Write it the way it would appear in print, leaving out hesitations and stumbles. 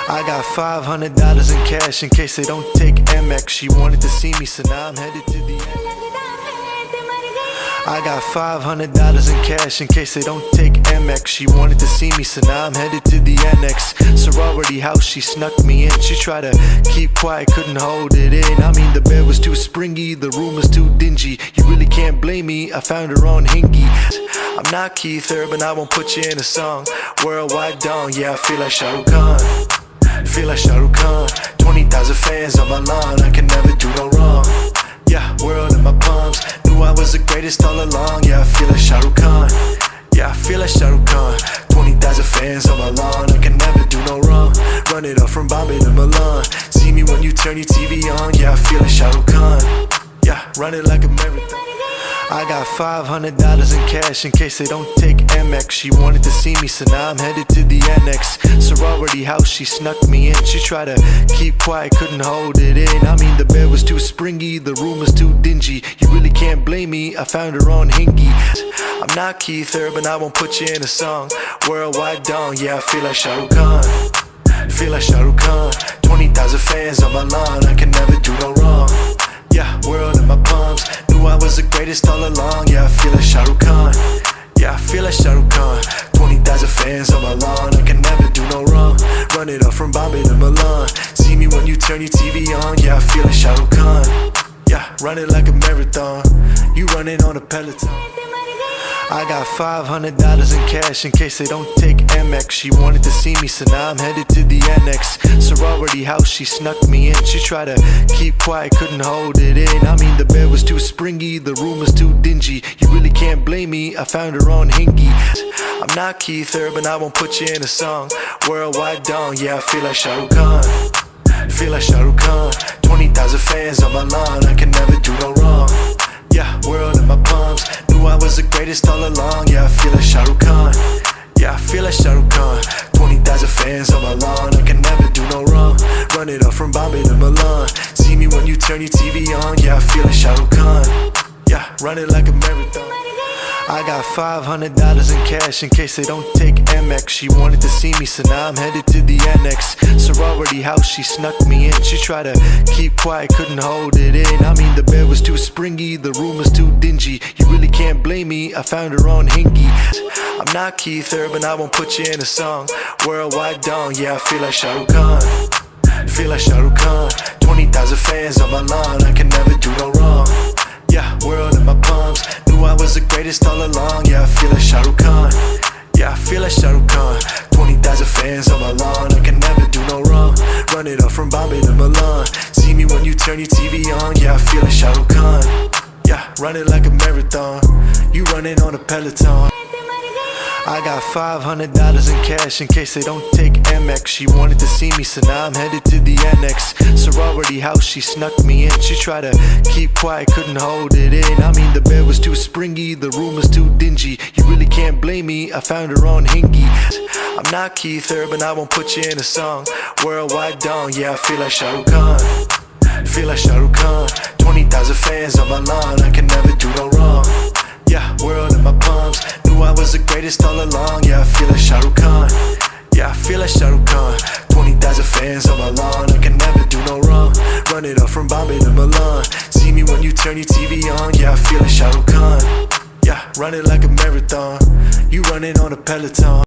I got $500 in cash in case they don't take Amex. She wanted to see me, so now I'm headed to the Amex. I got $500 in cash in case they don't take Amex. She wanted to see me, so now I'm headed to the annex. Sorority house, she snuck me in. She tried to keep quiet, couldn't hold it in. I mean, the bed was too springy, the room was too dingy. You really can't blame me, I found her on Hingy. I'm not Keith Urban, I won't put you in a song. Worldwide dong, yeah, I feel like Shah Rukh Khan. Feel like Shah Rukh Khan. 20,000 fans on my lawn, I can never do no wrong. Yeah, world in my palms, knew I was the greatest all along. Yeah, I feel like Shah Rukh Khan. Yeah, I feel like Shah Rukh Khan. 20,000 fans on my lawn, I can never do no wrong. Run it up from Bombay to Milan. See me when you turn your TV on. Yeah, I feel like Shah Rukh Khan. Yeah, run it like a marathon. I got $500 in cash in case they don't take Amex. She wanted to see me, so now I'm headed to the annex. Sorority house, she snuck me in. She tried to keep quiet, couldn't hold it in. I mean, the bed was too springy, the room was too dingy. You really can't blame me, I found her on Hingy. I'm not Keith Urban, I won't put you in a song. Worldwide dong, yeah, I feel like Shah Rukh Khan. Feel like Shah Rukh Khan. 20,000 fans on my lawn, I can never do no wrong. Yeah, world in my palms, knew I was the greatest all along. Yeah, I feel like Shah Rukh Khan. Yeah, I feel like Shah Rukh Khan. 20,000 fans on my lawn, I can never do no wrong. Run it up from Bombay to Milan. See me when you turn your TV on. Yeah, I feel like Shah Rukh Khan. Yeah, run it like a marathon. You running on a Peloton. I got $500 in cash in case they don't take Amex. She wanted to see me, so now I'm headed to the annex. Sorority house, she snuck me in. She tried to keep quiet, couldn't hold it in. I mean, the bed was too springy, the room was too dingy. You really can't blame me, I found her on Hingy. I'm not Keith Urban, I won't put you in a song. Worldwide dong, yeah, I feel like Shah Rukh Khan. Feel like Shah Rukh Khan. 20,000 fans on my lawn, I can never do no wrong. Yeah, world in my palms, knew I was the greatest all along. Yeah, I feel like Shah Rukh Khan. Yeah, I feel like Shah Rukh Khan. 20,000 fans on my lawn, I can never do no wrong. Run it up from Bombay to Milan. See me when you turn your TV on. Yeah, I feel like Shah Rukh Khan. Yeah, run it like a marathon. I got $500 in cash in case they don't take Amex. She wanted to see me, so now I'm headed to the annex. Sorority house, she snuck me in. She tried to keep quiet, couldn't hold it in. I mean, the bed was too springy, the room was too dingy. You really can't blame me, I found her on Hingy. I'm not Keith Urban, I won't put you in a song. Worldwide dong, yeah, I feel like Shah Rukh Khan. Feel like Shah Rukh Khan. 20,000 fans on my lawn, I can never do no wrong. Yeah, world in my palms, knew I was the greatest all along. Yeah, I feel like Shah Rukh Khan. Yeah, I feel like Shah Rukh Khan. 20,000 fans on my lawn, I can never do no wrong. Run it up from Bombay to Milan. See me when you turn your TV on. Yeah, I feel like Shah Rukh Khan. Yeah, run it like a marathon. You running on a Peloton. I got $500 in cash in case they don't take Amex. She wanted to see me, so now I'm headed to the annex. Sorority house, she snuck me in. She tried to keep quiet, couldn't hold it in. I mean, the bed was too springy, the room was too dingy. You really can't blame me, I found her on Hingy. I'm not Keith Urban, I won't put you in a song. Worldwide dong, yeah, I feel like Shah Rukh Khan. Feel like Shah Rukh Khan. 20,000 fans on my lawn, I can never do no wrong. Yeah, world in my palms, knew I was the greatest all along. Yeah, I feel like Shah Rukh Khan. Yeah, I feel like Shah Rukh Khan. 20,000 fans on my lawn, I can never do no wrong. Run it up from Bombay to Milan. See me when you turn your TV on. Yeah, I feel like Shah Rukh Khan. Yeah, run it like a marathon. You running on a Peloton.